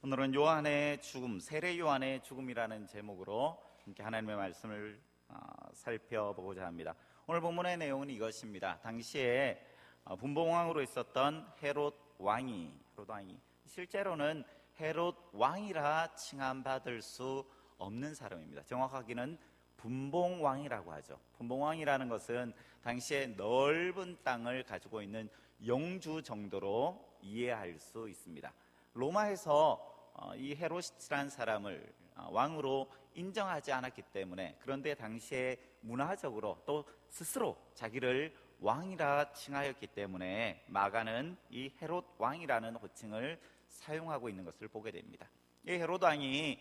오늘은 요한의 죽음, 세례 요한의 죽음이라는 제목으로 함께 하나님의 말씀을 살펴보고자 합니다. 오늘 본문의 내용은 이것입니다. 당시에 분봉왕으로 있었던 헤롯 왕이 실제로는 헤롯 왕이라 칭함받을 수 없는 사람입니다. 정확하게는 분봉왕이라고 하죠. 분봉왕이라는 것은 당시에 넓은 땅을 가지고 있는 영주 정도로 이해할 수 있습니다. 로마에서 이 헤롯이라는 사람을 왕으로 인정하지 않았기 때문에, 그런데 당시에 문화적으로 또 스스로 자기를 왕이라 칭하였기 때문에 마가는 이 헤롯 왕이라는 호칭을 사용하고 있는 것을 보게 됩니다. 이 헤롯 왕이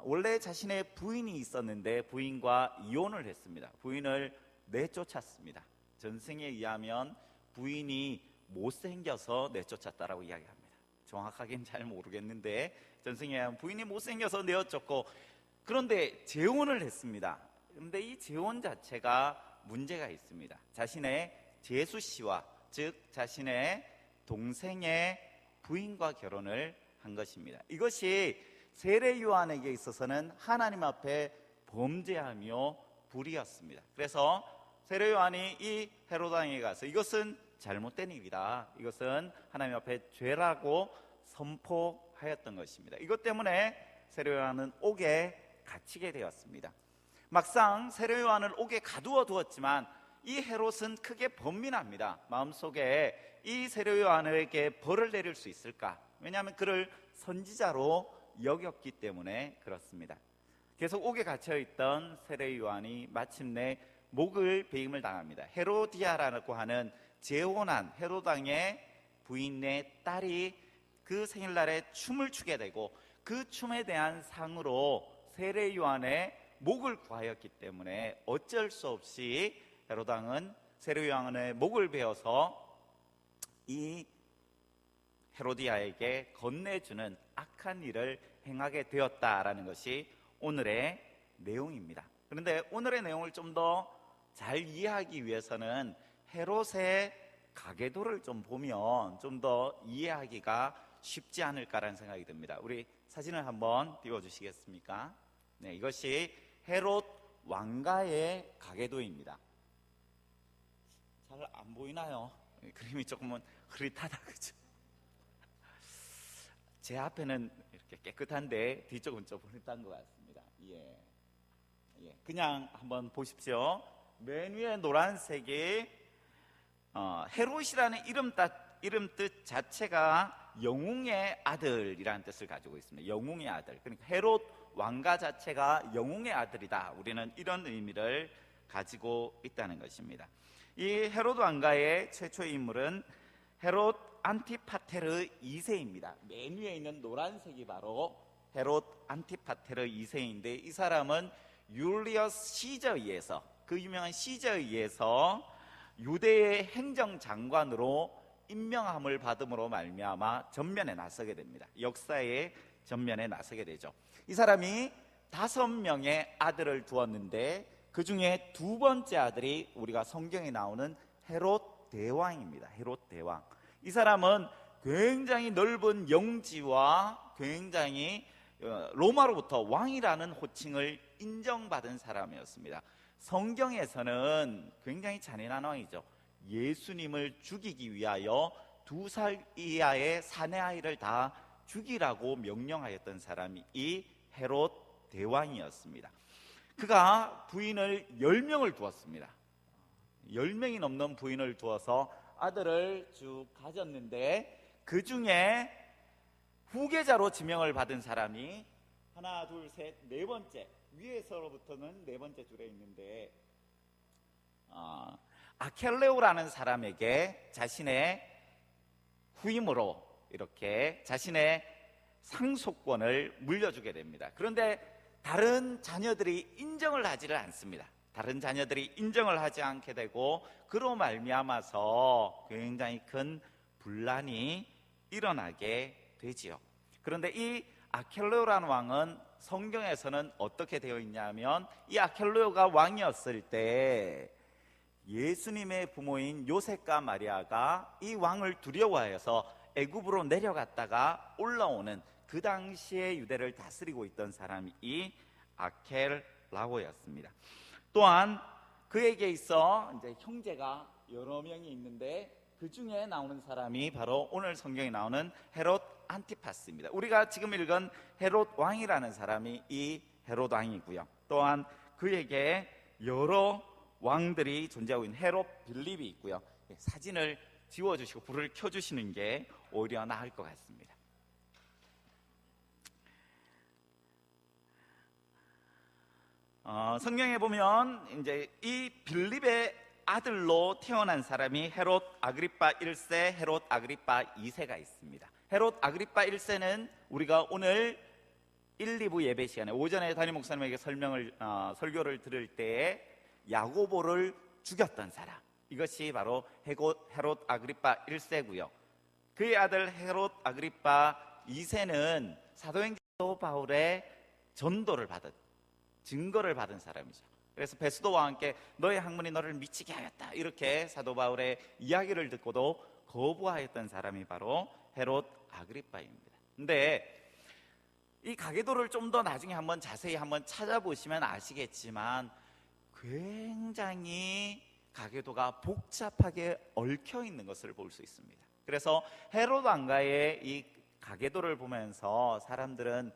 원래 자신의 부인이 있었는데 부인과 이혼을 했습니다. 부인을 내쫓았습니다. 전승에 의하면 부인이 못생겨서 내쫓았다라고 이야기합니다. 정확하게는 잘 모르겠는데 전승에 의하면 부인이 못생겨서 내쫓고, 그런데 재혼을 했습니다. 그런데 이 재혼 자체가 문제가 있습니다. 자신의 제수씨와, 즉 자신의 동생의 부인과 결혼을 한 것입니다. 이것이 세례 요한에게 있어서는 하나님 앞에 범죄하며 불의였습니다. 그래서 세례 요한이 이 헤롯 왕에게 가서 이것은 잘못된 일이다, 이것은 하나님 앞에 죄라고 선포하였던 것입니다. 이것 때문에 세례 요한은 옥에 갇히게 되었습니다. 막상 세례 요한을 옥에 가두어 두었지만 이 헤롯은 크게 번민합니다. 마음속에 이 세례 요한에게 벌을 내릴 수 있을까? 왜냐하면 그를 선지자로 여겼기 때문에 그렇습니다. 계속 옥에 갇혀있던 세례 요한이 마침내 목을 베임을 당합니다. 헤로디아라고 하는 재혼한 헤롯 왕의 부인의 딸이 그 생일날에 춤을 추게 되고, 그 춤에 대한 상으로 세례 요한의 목을 구하였기 때문에 어쩔 수 없이 헤롯 왕은 세례 요한의 목을 베어서 이 헤로디아에게 건네주는 악한 일을 행하게 되었다라는 것이 오늘의 내용입니다. 그런데 오늘의 내용을 좀 더 잘 이해하기 위해서는 헤롯의 가계도를 좀 보면 좀 더 이해하기가 쉽지 않을까라는 생각이 듭니다. 우리 사진을 한번 띄워주시겠습니까? 네, 이것이 헤롯 왕가의 가계도입니다. 잘 안 보이나요? 그림이 조금은 흐릿하다, 그죠? 제 앞에는 이렇게 깨끗한데 뒤쪽은 좀 흐릿한 것 같습니다. 그냥 한번 보십시오. 맨 위에 노란색이 헤롯이라는 이름 뜻 자체가 영웅의 아들이라는 뜻을 가지고 있습니다. 영웅의 아들. 그러니까 헤롯 왕가 자체가 영웅의 아들이다, 우리는 이런 의미를 가지고 있다는 것입니다. 이 헤롯 왕가의 최초의 인물은 헤롯 안티파테르 2세입니다. 맨 위에 있는 노란색이 바로 헤롯 안티파테르 2세인데, 이 사람은 율리어스 시저에 의해서, 그 유명한 시저에 의해서 유대의 행정장관으로 임명함을 받음으로 말미암아 전면에 나서게 됩니다. 역사의 전면에 나서게 되죠. 이 사람이 5명의 아들을 두었는데 그 중에 두 번째 아들이 우리가 성경에 나오는 헤롯 대왕입니다. 헤롯 대왕. 이 사람은 굉장히 넓은 영지와 굉장히 로마로부터 왕이라는 호칭을 인정받은 사람이었습니다. 성경에서는 굉장히 잔인한 왕이죠. 예수님을 죽이기 위하여 2살 이하의 사내아이를 다 죽이라고 명령하였던 사람이 이 헤롯 대왕이었습니다. 그가 부인을 10명을 두었습니다. 10명이 넘는 부인을 두어서 아들을 쭉 가졌는데, 그 중에 후계자로 지명을 받은 사람이 하나, 둘, 셋, 네 번째, 위에서로부터는 네 번째 줄에 있는데 아켈레오라는 사람에게 자신의 후임으로 이렇게 자신의 상속권을 물려주게 됩니다. 그런데 다른 자녀들이 인정을 하지를 않습니다. 다른 자녀들이 인정을 하지 않게 되고, 그로 말미암아서 굉장히 큰 분란이 일어나게 되지요. 그런데 이 아켈레오라는 왕은 성경에서는 어떻게 되어 있냐면, 이 아켈레오가 왕이었을 때 예수님의 부모인 요셉과 마리아가 이 왕을 두려워하여서 애굽으로 내려갔다가 올라오는 그 당시에 유대를 다스리고 있던 사람이 이 아켈라고였습니다. 또한 그에게 있어 이제 형제가 여러 명이 있는데 그 중에 나오는 사람이 바로 오늘 성경에 나오는 헤롯 안티파스입니다. 우리가 지금 읽은 헤롯 왕이라는 사람이 이 헤롯 왕이고요. 또한 그에게 여러 왕들이 존재하고 있는 헤롯 빌립이 있고요. 사진을 지워주시고 불을 켜주시는 게 오히려 나을 것 같습니다. 성경에 보면 이제 이 빌립의 아들로 태어난 사람이 헤롯 아그리파 1세, 헤롯 아그리파 2세가 있습니다. 헤롯 아그리파 1세는 우리가 오늘 1, 2부 예배 시간에 오전에 담임 목사님에게 설교를 들을 때에 야고보를 죽였던 사람, 이것이 바로 헤롯 아그리파 1세고요. 그의 아들 헤롯 아그리파 2세는 사도행전 바울의 전도를 받은, 증거를 받은 사람이죠. 그래서 베스도와 함께 너의 학문이 너를 미치게 하였다, 이렇게 사도 바울의 이야기를 듣고도 거부하였던 사람이 바로 헤롯 아그리파입니다. 근데 이 가계도를 좀 더 나중에 한번 자세히 한번 찾아보시면 아시겠지만 굉장히 가계도가 복잡하게 얽혀 있는 것을 볼 수 있습니다. 그래서 헤롯 왕가의 이 가계도를 보면서 사람들은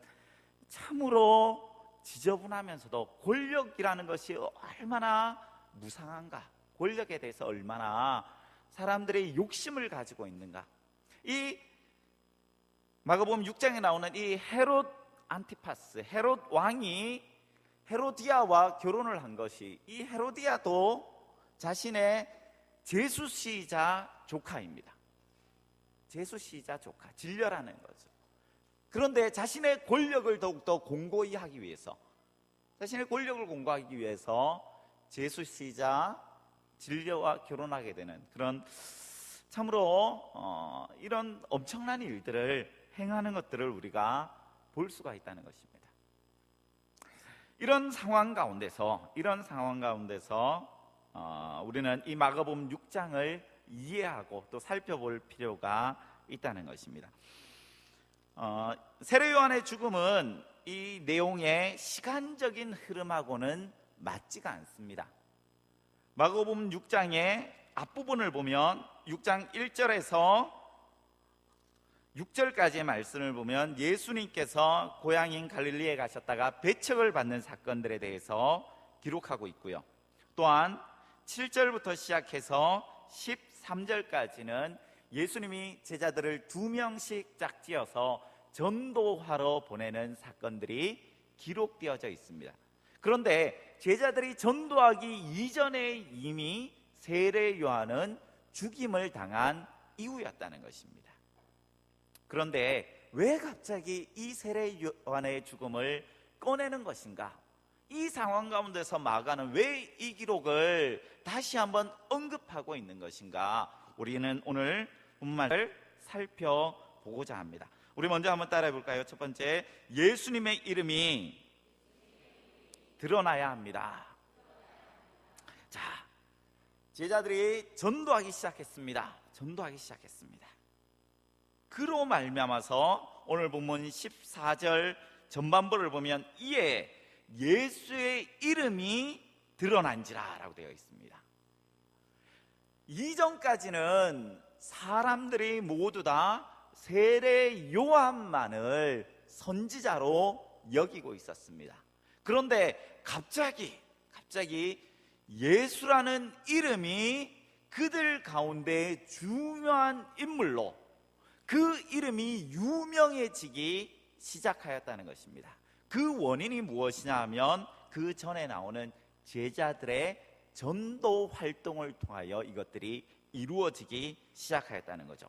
참으로 지저분하면서도 권력이라는 것이 얼마나 무상한가, 권력에 대해서 얼마나 사람들의 욕심을 가지고 있는가. 이 마가복음 6장에 나오는 이 헤롯 안티파스, 헤롯 왕이 헤로디아와 결혼을 한 것이, 이 헤로디아도 자신의 제수씨이자 조카입니다. 제수씨이자 조카, 진려라는 거죠. 그런데 자신의 권력을 더욱더 공고히 하기 위해서, 자신의 권력을 공고하기 위해서 제수씨이자 진려와 결혼하게 되는 그런, 참으로 이런 엄청난 일들을 행하는 것들을 우리가 볼 수가 있다는 것입니다. 이런 상황 가운데서 우리는 이 마가복음 6장을 이해하고 또 살펴볼 필요가 있다는 것입니다. 세례 요한의 죽음은 이 내용의 시간적인 흐름하고는 맞지가 않습니다. 마가복음 6장의 앞부분을 보면 6장 1절에서 6절까지의 말씀을 보면 예수님께서 고향인 갈릴리에 가셨다가 배척을 받는 사건들에 대해서 기록하고 있고요. 또한 7절부터 시작해서 13절까지는 예수님이 제자들을 2명씩 짝지어서 전도하러 보내는 사건들이 기록되어져 있습니다. 그런데 제자들이 전도하기 이전에 이미 세례 요한은 죽임을 당한 이후였다는 것입니다. 그런데 왜 갑자기 이 세례 요한의 죽음을 꺼내는 것인가? 이 상황 가운데서 마가는 왜 이 기록을 다시 한번 언급하고 있는 것인가? 우리는 오늘 본문을 살펴보고자 합니다. 우리 먼저 한번 따라해 볼까요? 첫 번째, 예수님의 이름이 드러나야 합니다. 자, 제자들이 전도하기 시작했습니다. 그로 말미암아서 오늘 본문 14절 전반부를 보면 이에 예수의 이름이 드러난지라 라고 되어 있습니다. 이전까지는 사람들이 모두 다 세례 요한만을 선지자로 여기고 있었습니다. 그런데 갑자기 예수라는 이름이 그들 가운데 중요한 인물로, 그 이름이 유명해지기 시작하였다는 것입니다. 그 원인이 무엇이냐 하면 그 전에 나오는 제자들의 전도 활동을 통하여 이것들이 이루어지기 시작하였다는 거죠.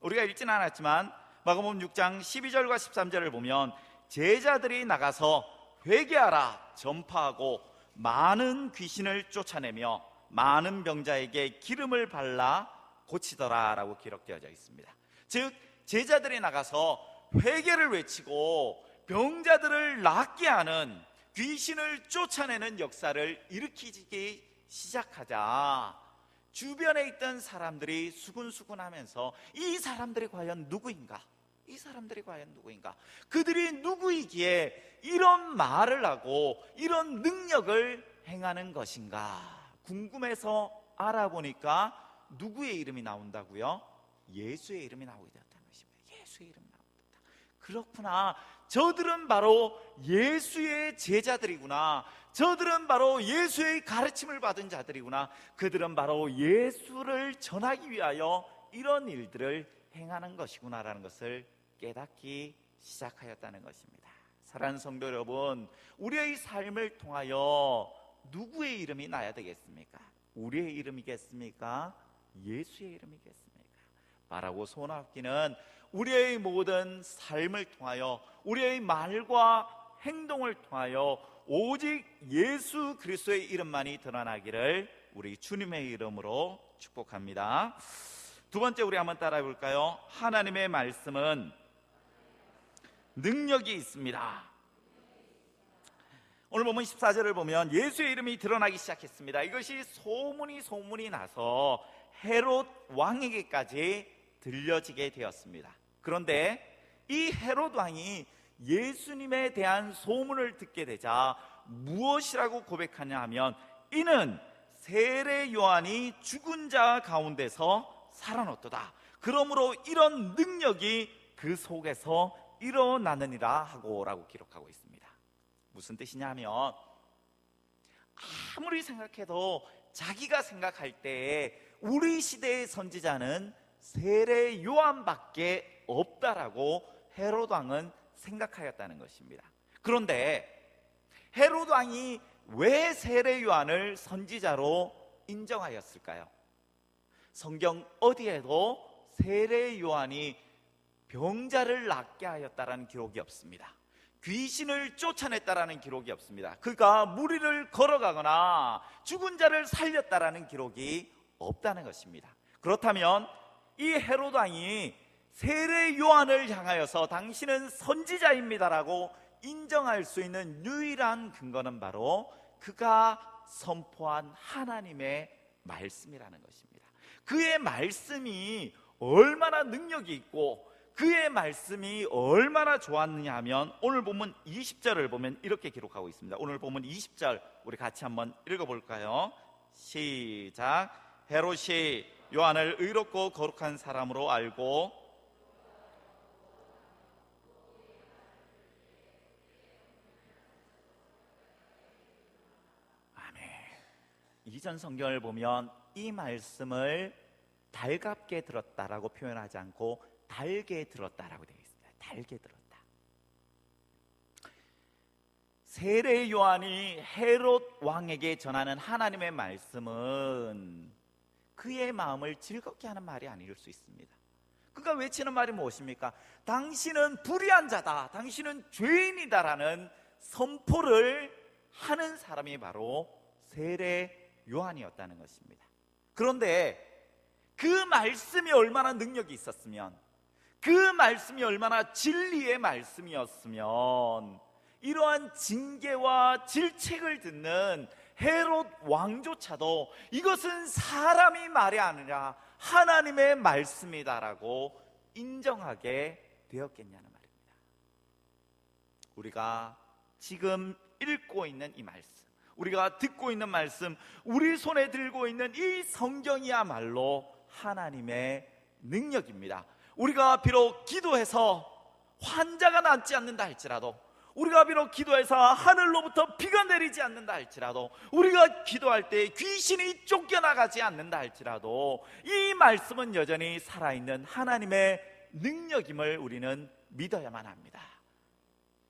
우리가 읽지는 않았지만 마가복음 6장 12절과 13절을 보면 제자들이 나가서 회개하라 전파하고 많은 귀신을 쫓아내며 많은 병자에게 기름을 발라 고치더라 라고 기록되어져 있습니다. 즉 제자들이 나가서 회개를 외치고 병자들을 낫게 하는, 귀신을 쫓아내는 역사를 일으키기 시작하자 주변에 있던 사람들이 수군수군하면서 이 사람들이 과연 누구인가? 이 사람들이 과연 누구인가? 그들이 누구이기에 이런 말을 하고 이런 능력을 행하는 것인가? 궁금해서 알아보니까 누구의 이름이 나온다고요? 예수의 이름이 나오게 되었다는 것입니다. 예수의 이름이 나오게 되었다. 그렇구나. 저들은 바로 예수의 제자들이구나. 저들은 바로 예수의 가르침을 받은 자들이구나. 그들은 바로 예수를 전하기 위하여 이런 일들을 행하는 것이구나라는 것을 깨닫기 시작하였다는 것입니다. 사랑하는 성도 여러분, 우리의 삶을 통하여 누구의 이름이 나야 되겠습니까? 우리의 이름이겠습니까? 예수의 이름이겠습니까? 말하고 소원하기는 우리의 모든 삶을 통하여, 우리의 말과 행동을 통하여 오직 예수 그리스도의 이름만이 드러나기를 우리 주님의 이름으로 축복합니다. 두 번째, 우리 한번 따라해 볼까요? 하나님의 말씀은 능력이 있습니다. 오늘 보면 14절을 보면 예수의 이름이 드러나기 시작했습니다. 이것이 소문이 나서 헤롯 왕에게까지 들려지게 되었습니다. 그런데 이 헤롯 왕이 예수님에 대한 소문을 듣게 되자 무엇이라고 고백하냐 하면, 이는 세례 요한이 죽은 자 가운데서 살아났도다. 그러므로 이런 능력이 그 속에서 일어나느니라 하고라고 기록하고 있습니다. 무슨 뜻이냐 하면, 아무리 생각해도 자기가 생각할 때에 우리 시대의 선지자는 세례 요한밖에 없다라고 헤롯 왕은 생각하였다는 것입니다. 그런데 헤롯 왕이 왜 세례 요한을 선지자로 인정하였을까요? 성경 어디에도 세례 요한이 병자를 낫게 하였다라는 기록이 없습니다. 귀신을 쫓아냈다라는 기록이 없습니다. 그가 무리를 걸어가거나 죽은 자를 살렸다라는 기록이 없다는 것입니다. 그렇다면 이 헤롯 왕이 세례 요한을 향하여서 당신은 선지자입니다라고 인정할 수 있는 유일한 근거는 바로 그가 선포한 하나님의 말씀이라는 것입니다. 그의 말씀이 얼마나 능력이 있고 그의 말씀이 얼마나 좋았느냐 하면, 오늘 본문 20절을 보면 이렇게 기록하고 있습니다. 오늘 본문 20절 우리 같이 한번 읽어볼까요? 시작. 헤롯이 요한을 의롭고 거룩한 사람으로 알고 아멘. 이전 성경을 보면 이 말씀을 달갑게 들었다라고 표현하지 않고 달게 들었다라고 되어 있습니다. 달게 들었다. 세례 요한이 헤롯 왕에게 전하는 하나님의 말씀은 그의 마음을 즐겁게 하는 말이 아닐 수 있습니다. 그가 외치는 말이 무엇입니까? 당신은 불의한 자다, 당신은 죄인이다라는 선포를 하는 사람이 바로 세례 요한이었다는 것입니다. 그런데 그 말씀이 얼마나 능력이 있었으면, 그 말씀이 얼마나 진리의 말씀이었으면 이러한 징계와 질책을 듣는 헤롯 왕조차도 이것은 사람이 말이 아니라 하나님의 말씀이다라고 인정하게 되었겠냐는 말입니다. 우리가 지금 읽고 있는 이 말씀, 우리가 듣고 있는 말씀, 우리 손에 들고 있는 이 성경이야말로 하나님의 능력입니다. 우리가 비록 기도해서 환자가 낫지 않는다 할지라도, 우리가 비록 기도해서 하늘로부터 비가 내리지 않는다 할지라도, 우리가 기도할 때 귀신이 쫓겨나가지 않는다 할지라도 이 말씀은 여전히 살아있는 하나님의 능력임을 우리는 믿어야만 합니다.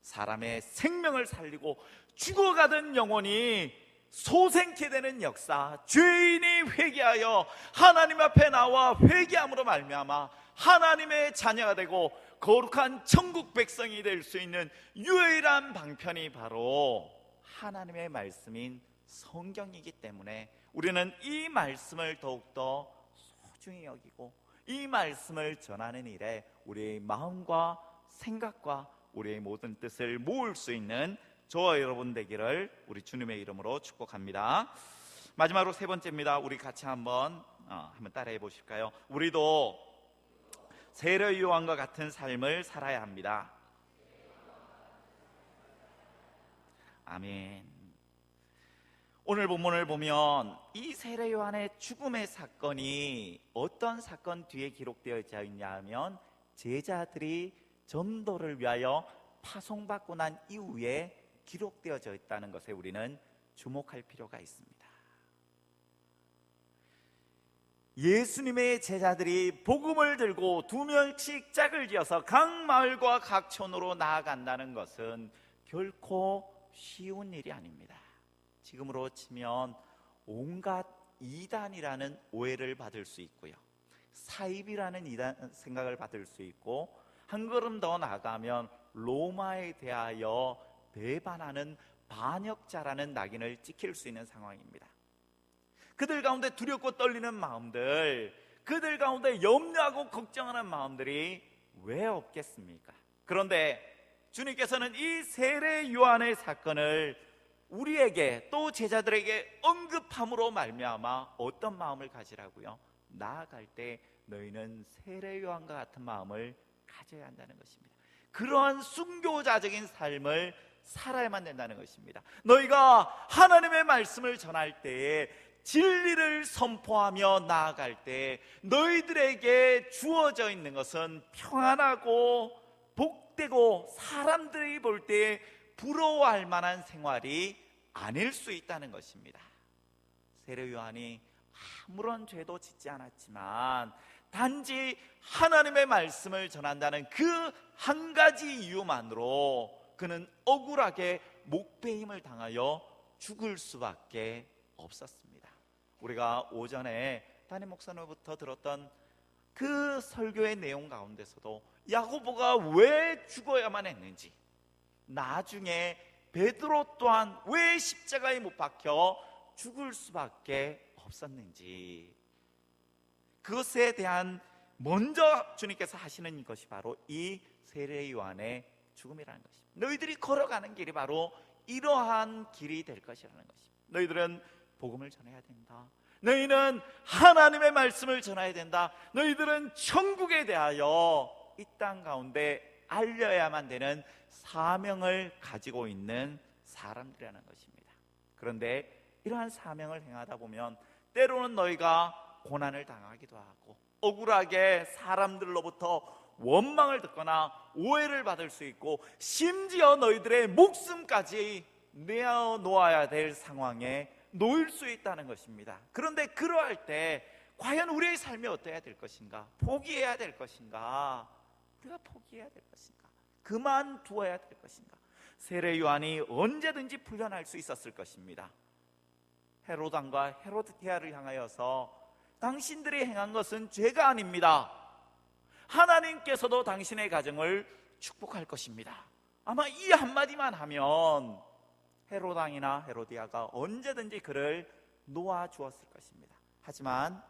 사람의 생명을 살리고 죽어가던 영혼이 소생케 되는 역사, 죄인이 회개하여 하나님 앞에 나와 회개함으로 말미암아 하나님의 자녀가 되고 거룩한 천국 백성이 될 수 있는 유일한 방편이 바로 하나님의 말씀인 성경이기 때문에 우리는 이 말씀을 더욱더 소중히 여기고 이 말씀을 전하는 일에 우리의 마음과 생각과 우리의 모든 뜻을 모을 수 있는 저와 여러분 되기를 우리 주님의 이름으로 축복합니다. 마지막으로 세 번째입니다. 우리 같이 한번 한번 따라해 보실까요? 우리도 세례 요한과 같은 삶을 살아야 합니다. 아멘. 오늘 본문을 보면 이 세례 요한의 죽음의 사건이 어떤 사건 뒤에 기록되어 있냐 하면 제자들이 전도를 위하여 파송받고 난 이후에 기록되어져 있다는 것에 우리는 주목할 필요가 있습니다. 예수님의 제자들이 복음을 들고 2명씩 짝을 지어서 각 마을과 각 촌으로 나아간다는 것은 결코 쉬운 일이 아닙니다. 지금으로 치면 온갖 이단이라는 오해를 받을 수 있고요, 사입이라는 생각을 받을 수 있고, 한 걸음 더 나아가면 로마에 대하여 배반하는 반역자라는 낙인을 찍힐 수 있는 상황입니다. 그들 가운데 두렵고 떨리는 마음들, 그들 가운데 염려하고 걱정하는 마음들이 왜 없겠습니까? 그런데 주님께서는 이 세례 요한의 사건을 우리에게 또 제자들에게 언급함으로 말미암아 어떤 마음을 가지라고요? 나아갈 때 너희는 세례 요한과 같은 마음을 가져야 한다는 것입니다. 그러한 순교자적인 삶을 살아야만 된다는 것입니다. 너희가 하나님의 말씀을 전할 때에 진리를 선포하며 나아갈 때 너희들에게 주어져 있는 것은 평안하고 복되고 사람들이 볼 때 부러워할 만한 생활이 아닐 수 있다는 것입니다. 세례 요한이 아무런 죄도 짓지 않았지만 단지 하나님의 말씀을 전한다는 그 한 가지 이유만으로 그는 억울하게 목배임을 당하여 죽을 수밖에 없었습니다. 우리가 오전에 담임 목사님부터 들었던 그 설교의 내용 가운데서도 야고보가 왜 죽어야만 했는지, 나중에 베드로 또한 왜 십자가에 못 박혀 죽을 수밖에 없었는지, 그것에 대한 먼저 주님께서 하시는 것이 바로 이 세례 요한의 죽음이라는 것입니다. 너희들이 걸어가는 길이 바로 이러한 길이 될 것이라는 것입니다. 너희들은 복음을 전해야 된다. 너희는 하나님의 말씀을 전해야 된다. 너희들은 천국에 대하여 이 땅 가운데 알려야만 되는 사명을 가지고 있는 사람들이라는 것입니다. 그런데 이러한 사명을 행하다 보면 때로는 너희가 고난을 당하기도 하고 억울하게 사람들로부터 원망을 듣거나 오해를 받을 수 있고, 심지어 너희들의 목숨까지 내어놓아야 될 상황에 놓일 수 있다는 것입니다. 그런데 그러할 때 과연 우리의 삶이 어때야 될 것인가? 포기해야 될 것인가? 우리가 포기해야 될 것인가? 그만두어야 될 것인가? 세례 요한이 언제든지 풀려날 수 있었을 것입니다. 헤로당과 헤로디아를 향하여서 당신들이 행한 것은 죄가 아닙니다. 하나님께서도 당신의 가정을 축복할 것입니다. 아마 이 한마디만 하면 헤로당이나 헤로디아가 언제든지 그를 놓아주었을 것입니다. 하지만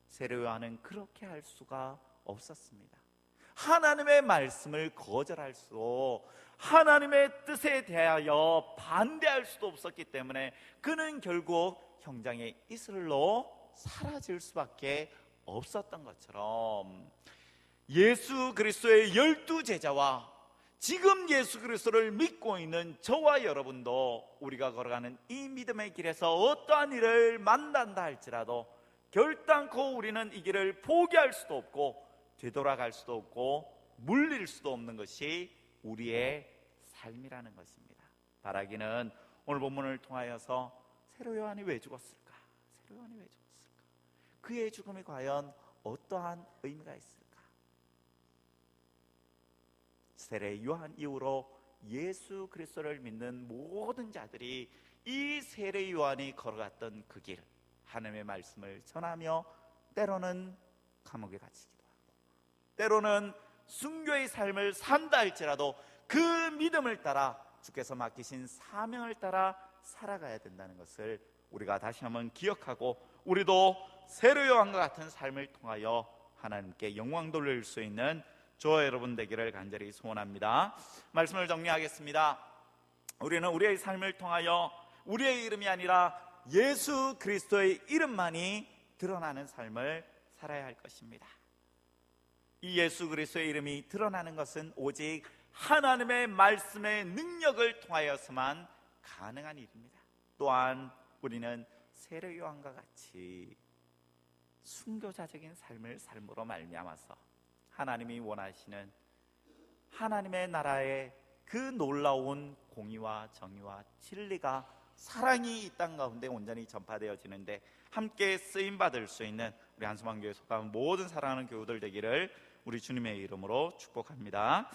세례 요한은 그렇게 할 수가 없었습니다. 하나님의 말씀을 거절할 수도, 하나님의 뜻에 대하여 반대할 수도 없었기 때문에 그는 결국 형장의 이슬로 사라질 수밖에 없었던 것처럼, 예수 그리스도의 12제자와 지금 예수 그리스도를 믿고 있는 저와 여러분도 우리가 걸어가는 이 믿음의 길에서 어떠한 일을 만난다 할지라도 결단코 우리는 이 길을 포기할 수도 없고 되돌아갈 수도 없고 물릴 수도 없는 것이 우리의 삶이라는 것입니다. 바라기는 오늘 본문을 통하여서 세례 요한이 왜 죽었을까? 세례 요한이 왜 죽었을까? 그의 죽음이 과연 어떠한 의미가 있을까? 세례 요한 이후로 예수 그리스도를 믿는 모든 자들이 이 세례 요한이 걸어갔던 그 길, 하나님의 말씀을 전하며 때로는 감옥에 갇히기도 하고 때로는 순교의 삶을 산다 할지라도 그 믿음을 따라 주께서 맡기신 사명을 따라 살아가야 된다는 것을 우리가 다시 한번 기억하고, 우리도 세례 요한과 같은 삶을 통하여 하나님께 영광 돌릴 수 있는 저와 여러분 되기를 간절히 소원합니다. 말씀을 정리하겠습니다. 우리는 우리의 삶을 통하여 우리의 이름이 아니라 예수 그리스도의 이름만이 드러나는 삶을 살아야 할 것입니다. 이 예수 그리스도의 이름이 드러나는 것은 오직 하나님의 말씀의 능력을 통하여서만 가능한 일입니다. 또한 우리는 세례 요한과 같이 순교자적인 삶을 삶으로 말미암아서 하나님이 원하시는 하나님의 나라의 그 놀라운 공의와 정의와 진리가 사랑이 이 땅 가운데 온전히 전파되어지는데 함께 쓰임받을 수 있는 우리 한수만교회 속한 모든 사랑하는 교우들 되기를 우리 주님의 이름으로 축복합니다.